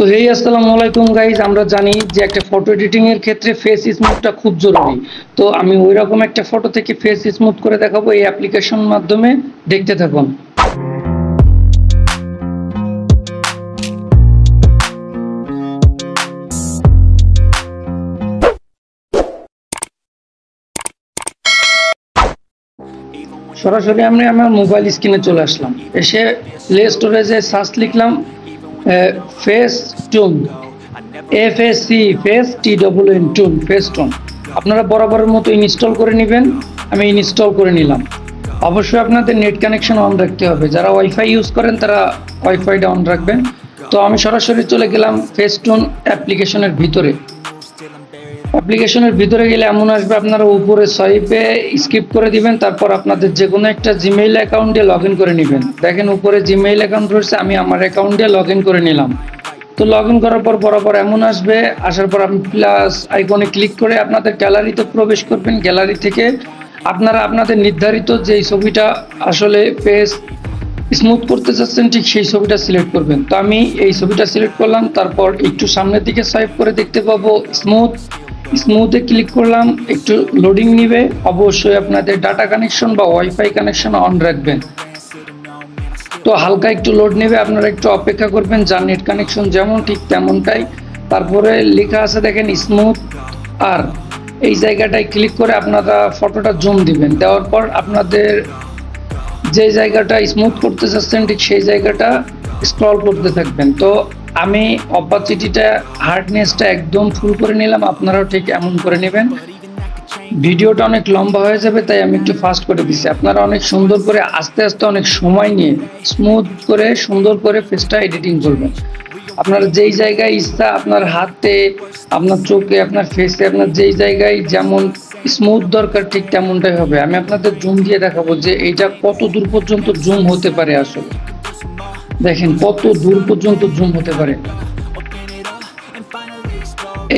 তো হেই আসসালামু আলাইকুম গাইজ, আমরা জানি যে একটা ফটো এডিটিং এর ক্ষেত্রে ফেস স্মুথটা খুব জরুরি। তো আমি ওই রকম একটা ফটো থেকে ফেস স্মুথ করে দেখাবো এই অ্যাপ্লিকেশন মাধ্যমে। দেখতে থাকুন। সরাসরি আমি আমার মোবাইল স্ক্রিনে চলে আসলাম। এসে প্লে স্টোরে যে সার্চ লিখলাম ফেস টুন, FACE টুন, ফেস টুন। আপনারা বরাবরের মতো ইনস্টল করে নেবেন। আমি ইনস্টল করে নিলাম। অবশ্যই আপনাদের নেট কানেকশন অন রাখতে হবে। যারা ওয়াইফাই ইউজ করেন তারা ওয়াইফাইটা অন রাখবেন। তো আমি সরাসরি চলে গেলাম ফেস টুন অ্যাপ্লিকেশনের ভিতরে। অ্যাপ্লিকেশনের ভিতরে গেলে এমন আসবে, আপনারা উপরে সোয়াইপে স্কিপ করে দিবেন, তারপর আপনাদের যে কোনো একটা জিমেইল অ্যাকাউন্ট দিয়ে লগ ইন করে নেবেন। দেখেন উপরে জিমেইল অ্যাকাউন্ট রয়েছে, আমি আমার অ্যাকাউন্ট দিয়ে লগ ইন করে নিলাম। তো লগ ইন করার পর বরাবর এমন আসবে, আসার পর আপনি প্লাস আইকনে ক্লিক করে আপনাদের গ্যালারিতে প্রবেশ করবেন। গ্যালারি থেকে আপনারা আপনাদের নির্ধারিত যেই ছবিটা আসলে ফেস স্মুথ করতে চাচ্ছেন ঠিক সেই ছবিটা সিলেক্ট করবেন। তো আমি এই ছবিটা সিলেক্ট করলাম। তারপর একটু সামনের দিকে সোয়াইপ করে দেখতে পাবো স্মুথে ক্লিক করলাম। একটু লোডিং নিবে। অবশ্যই আপনাদের ডাটা কানেকশন বা ওয়াইফাই কানেকশন অন রাখবেন। তো হালকা একটু লোড নেবে, আপনারা একটু অপেক্ষা করবেন। যার নেট কানেকশন যেমন ঠিক তেমনটাই। তারপরে লেখা আছে দেখেন স্মুথ, আর এই জায়গাটায় ক্লিক করে আপনারা ফটোটা জুম দিবেন। দেওয়ার পর আপনাদের যে জায়গাটা স্মুথ করতে চাচ্ছেন ঠিক সেই জায়গাটা স্ক্রল করতে থাকবেন। তো আমি অপাসিটিটা, হার্ডনেসটা একদম ফুল করে নিলাম। আপনারাও ঠিক এমন করে নেবেন। ভিডিওটা অনেক লম্বা হয়ে যাবে, তাই আমি একটু ফাস্ট করে দিচ্ছি। আপনারা অনেক সুন্দর করে আস্তে আস্তে অনেক সময় নিয়ে স্মুথ করে সুন্দর করে ফেসটা এডিটিং করবেন। আপনার যেই জায়গায় ইচ্ছা, আপনার হাতে, আপনার চোখে, আপনার ফেসে, আপনার যেই জায়গায় যেমন স্মুথ দরকার ঠিক তেমনটাই হবে। আমি আপনাদের জুম দিয়ে দেখাবো যে এইটা কত দূর পর্যন্ত জুম হতে পারে। আসলে দেখেন কত দূর পর্যন্ত জুম হতে পারে।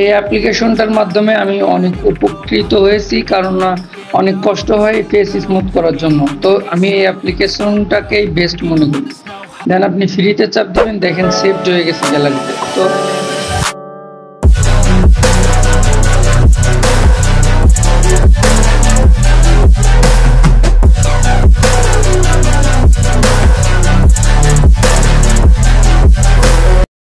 এই অ্যাপ্লিকেশনটার মাধ্যমে আমি অনেক উপকৃত হয়েছি, কারণ অনেক কষ্ট হয় ফেস স্মুথ করার জন্য। তো আমি এই অ্যাপ্লিকেশনটাকেই বেস্ট মনে করি। দেন আপনি ফ্রিতে চাপ দেবেন, দেখেন সেভড হয়ে গেছে গ্যালারিতে। তো